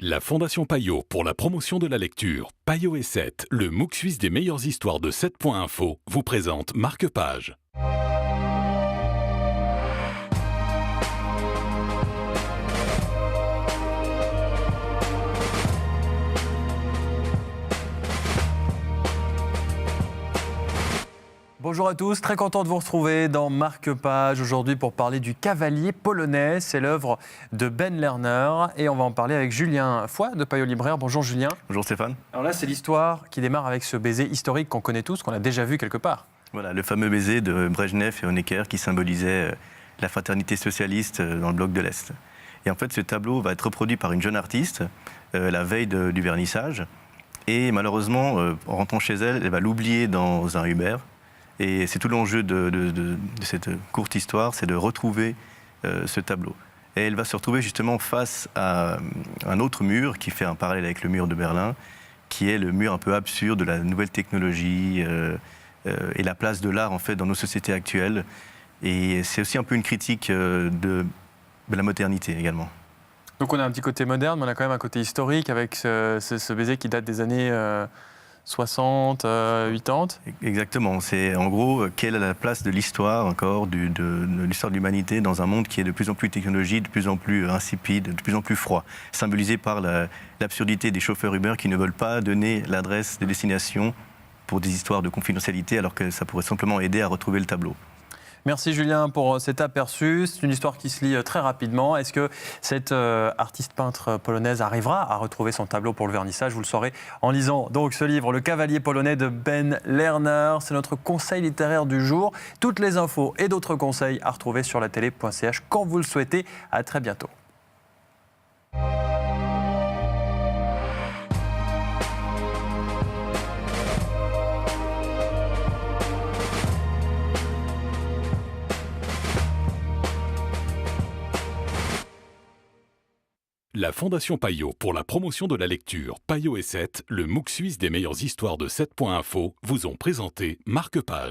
La Fondation Payot pour la promotion de la lecture, Payot et 7, le MOOC suisse des meilleures histoires de 7.info, vous présente Marque-Page. Bonjour à tous, très content de vous retrouver dans Marque-Page aujourd'hui pour parler du Cavalier polonais. C'est l'œuvre de Ben Lerner et on va en parler avec Julien Foy de Payot Libraire. Bonjour Julien. Bonjour Stéphane. Alors là, c'est l'histoire qui démarre avec ce baiser historique qu'on connaît tous, qu'on a déjà vu quelque part. Voilà, le fameux baiser de Brejnev et Honecker qui symbolisait la fraternité socialiste dans le bloc de l'Est. Et en fait, ce tableau va être reproduit par une jeune artiste la veille du vernissage. Et malheureusement, en rentrant chez elle, elle va l'oublier dans un Uber. Et c'est tout l'enjeu de cette courte histoire, c'est de retrouver ce tableau. Et elle va se retrouver justement face à un autre mur qui fait un parallèle avec le mur de Berlin, qui est le mur un peu absurde de la nouvelle technologie et la place de l'art en fait dans nos sociétés actuelles. Et c'est aussi un peu une critique de la modernité également. Donc on a un petit côté moderne, mais on a quand même un côté historique avec ce baiser qui date des années 60, 80. Exactement. C'est en gros quelle est la place de l'histoire encore, de l'histoire de l'humanité dans un monde qui est de plus en plus technologique, de plus en plus insipide, de plus en plus froid, symbolisé par l'absurdité des chauffeurs Uber qui ne veulent pas donner l'adresse de destination pour des histoires de confidentialité alors que ça pourrait simplement aider à retrouver le tableau. Merci Julien pour cet aperçu. C'est une histoire qui se lit très rapidement. Est-ce que cette artiste peintre polonaise arrivera à retrouver son tableau pour le vernissage? Vous le saurez en lisant donc ce livre, Le Cavalier polonais de Ben Lerner. C'est notre conseil littéraire du jour. Toutes les infos et d'autres conseils à retrouver sur latélé.ch quand vous le souhaitez. À très bientôt. La Fondation Payot pour la promotion de la lecture, Payot et 7, le MOOC suisse des meilleures histoires de 7.info, vous ont présenté Marque-Page.